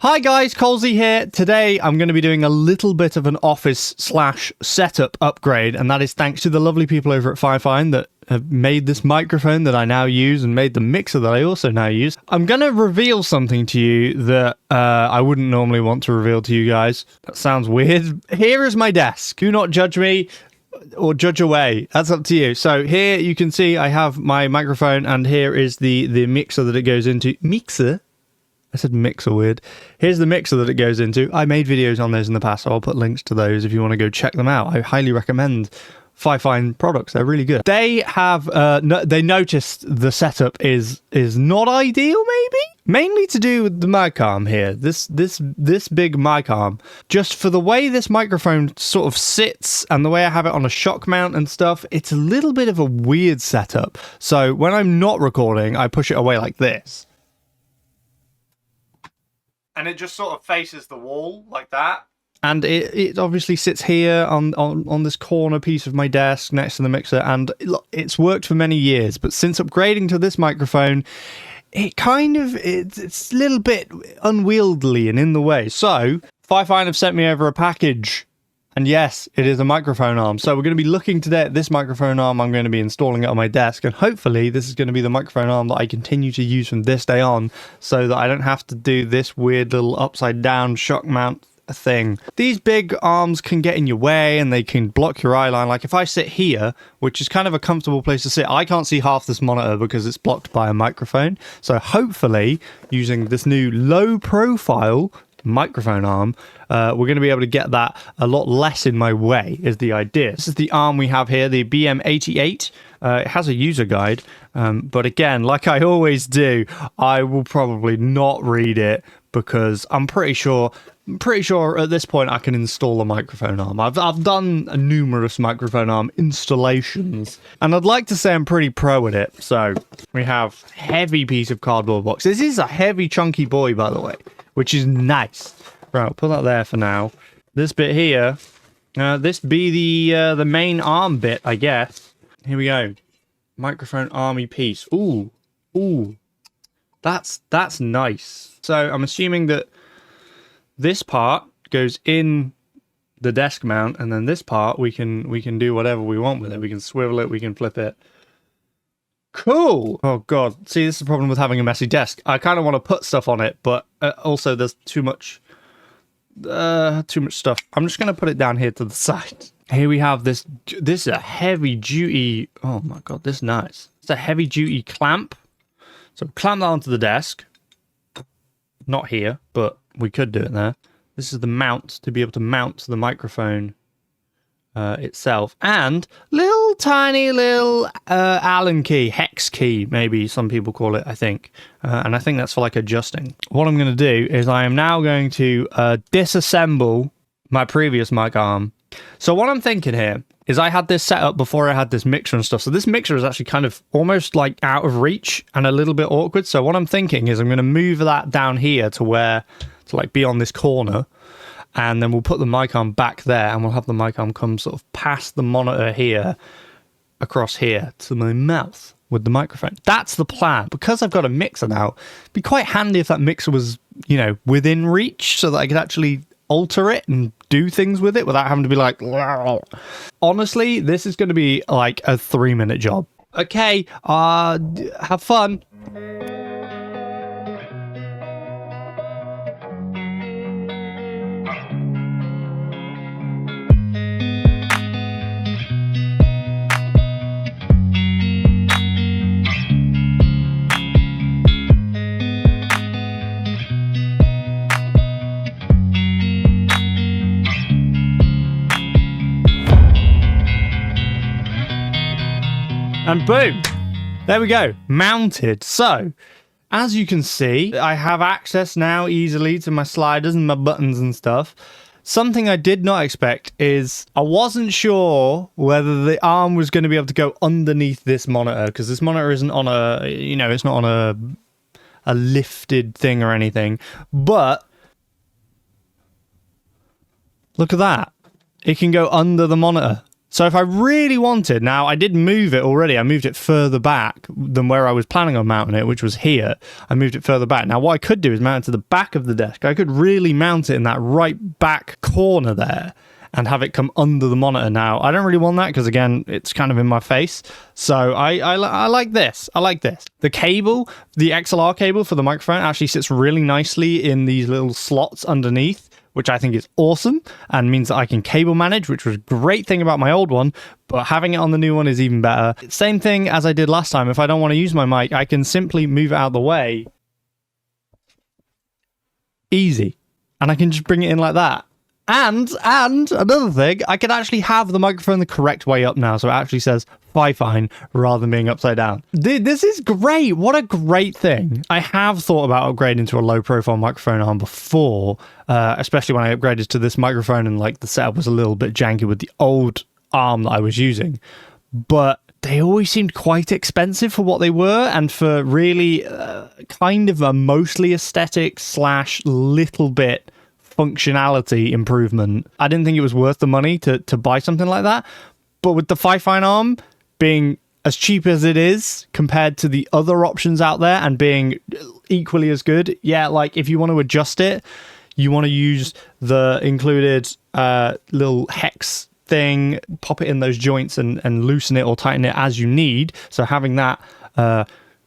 Hi guys, Colesy here. Today I'm going to be doing a little bit of an office slash setup upgrade, and that is thanks to the lovely people over at Fifine that have made this microphone that I now use and made the mixer that I also now use. I'm going to reveal something to you that I wouldn't normally want to reveal to you guys. That sounds weird. Here is my desk. Do not judge me or judge away. That's up to you. So here you can see I have my microphone, and here is the mixer that it goes into. Mixer? I said mixer weird. Here's the mixer that it goes into. I made videos on those in the past, so I'll put links to those if you want to go check them out. I highly recommend Fifine products. They're really good. They have, they noticed the setup is not ideal, maybe? Mainly to do with the mic arm here. This big mic arm. Just for the way this microphone sort of sits and the way I have it on a shock mount and stuff, it's a little bit of a weird setup. So when I'm not recording, I push it away like this. And it just sort of faces the wall like that. And it obviously sits here on this corner piece of my desk next to the mixer. And it's worked for many years. But since upgrading to this microphone, it's a little bit unwieldy and in the way. So Fifine have sent me over a package. And yes, it is a microphone arm. So we're going to be looking today at this microphone arm. I'm going to be installing it on my desk. And hopefully this is going to be the microphone arm that I continue to use from this day on, so that I don't have to do this weird little upside down shock mount thing. These big arms can get in your way and they can block your eye line. Like if I sit here, which is kind of a comfortable place to sit, I can't see half this monitor because it's blocked by a microphone. So hopefully using this new low profile microphone arm, we're going to be able to get that a lot less in my way is the idea. This is the arm we have here, the BM88. It has a user guide, but again, like I always do, I will probably not read it because I'm pretty sure at this point I can install a microphone arm. I've done numerous microphone arm installations, and I'd like to say I'm pretty pro at it. So we have heavy piece of cardboard box. This is a heavy chunky boy, by the way, which is nice. Right, I'll put that there for now. This bit here, this be the main arm bit, I guess. Here we go. Microphone army piece. Ooh, that's nice. So I'm assuming that this part goes in the desk mount, and then this part we can do whatever we want with it. We can swivel it, we can flip it. Cool. Oh god, see, this is the problem with having a messy desk. I kind of want to put stuff on it, but also there's too much stuff. I'm just gonna put it down here to the side. Here we have this is a heavy duty, oh my god, this is nice. It's a heavy duty clamp. So clamp that onto the desk. Not here, but we could do it there. This is the mount to be able to mount the microphone itself, and tiny little Allen key, hex key, maybe some people call it, I think. And I think that's for like adjusting. What I'm going to do is I am now going to disassemble my previous mic arm. So what I'm thinking here is I had this set up before I had this mixer and stuff. So this mixer is actually kind of almost like out of reach and a little bit awkward. So what I'm thinking is I'm going to move that down here to like be on this corner. And then we'll put the mic arm back there, and we'll have the mic arm come sort of past the monitor here, across here to my mouth with the microphone. That's the plan. Because I've got a mixer now, it'd be quite handy if that mixer was, you know, within reach so that I could actually alter it and do things with it without having to be like, "Wow." Honestly, this is going to be like a 3-minute job. Okay, have fun. And boom, there we go, mounted. So, as you can see, I have access now easily to my sliders and my buttons and stuff. Something I did not expect is I wasn't sure whether the arm was going to be able to go underneath this monitor, because this monitor isn't on a, you know, it's not on a lifted thing or anything. But look at that. It can go under the monitor. So if I really wanted, now I did move it already. I moved it further back than where I was planning on mounting it, which was here. I moved it further back. Now what I could do is mount it to the back of the desk. I could really mount it in that right back corner there and have it come under the monitor. Now I don't really want that because again, it's kind of in my face. So I like this. I like this. The cable, the XLR cable for the microphone actually sits really nicely in these little slots underneath, which I think is awesome and means that I can cable manage, which was a great thing about my old one, but having it on the new one is even better. Same thing as I did last time. If I don't want to use my mic, I can simply move it out of the way. Easy. And I can just bring it in like that. And another thing, I can actually have the microphone the correct way up now. So it actually says FiFine rather than being upside down. Dude, this is great. What a great thing. I have thought about upgrading to a low profile microphone arm before, especially when I upgraded to this microphone and like the setup was a little bit janky with the old arm that I was using. But they always seemed quite expensive for what they were and for really kind of a mostly aesthetic / little bit functionality improvement. I didn't think it was worth the money to buy something like that. But with the FiFine arm being as cheap as it is compared to the other options out there and being equally as good, yeah, like if you want to adjust it, you want to use the included little hex thing, pop it in those joints and loosen it or tighten it as you need. So having that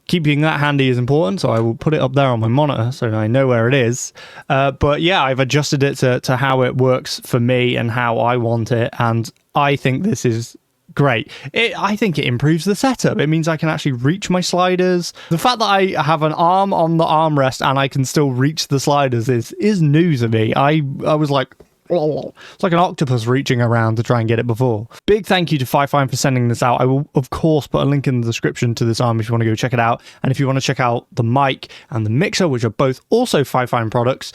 keeping that handy is important, so I will put it up there on my monitor so I know where it is. But yeah, I've adjusted it to how it works for me and how I want it, and I think this is great. I think it improves the setup. It means I can actually reach my sliders. The fact that I have an arm on the armrest and I can still reach the sliders is news to me. I was like, it's like an octopus reaching around to try and get it before. Big thank you to FiFine for sending this out. I will, of course, put a link in the description to this arm if you want to go check it out. And if you want to check out the mic and the mixer, which are both also FiFine products,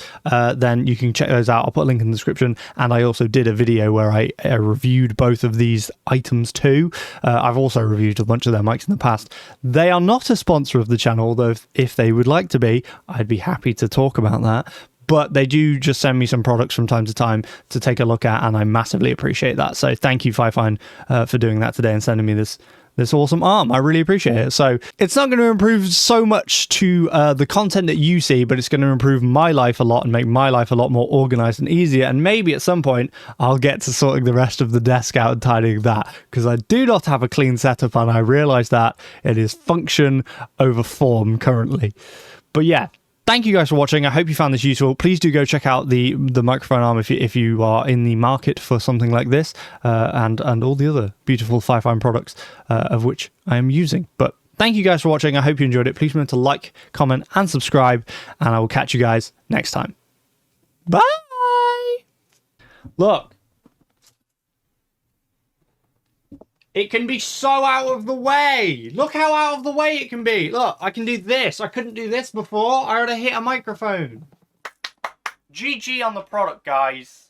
then you can check those out. I'll put a link in the description. And I also did a video where I reviewed both of these items too. I've also reviewed a bunch of their mics in the past. They are not a sponsor of the channel, although if they would like to be, I'd be happy to talk about that. But they do just send me some products from time to time to take a look at, and I massively appreciate that. So thank you, FiFine, for doing that today and sending me this awesome arm. I really appreciate it. So it's not going to improve so much to the content that you see, but it's going to improve my life a lot and make my life a lot more organized and easier. And maybe at some point I'll get to sorting the rest of the desk out and tidying that, because I do not have a clean setup, and I realize that it is function over form currently. But yeah. Thank you guys for watching. I hope you found this useful. Please do go check out the microphone arm if you are in the market for something like this, and all the other beautiful FiFine products of which I am using. But thank you guys for watching. I hope you enjoyed it. Please remember to like, comment, and subscribe, and I will catch you guys next time. Bye! Look. It can be so out of the way. Look how out of the way it can be. Look, I can do this. I couldn't do this before. I would have hit a microphone. GG on the product, guys.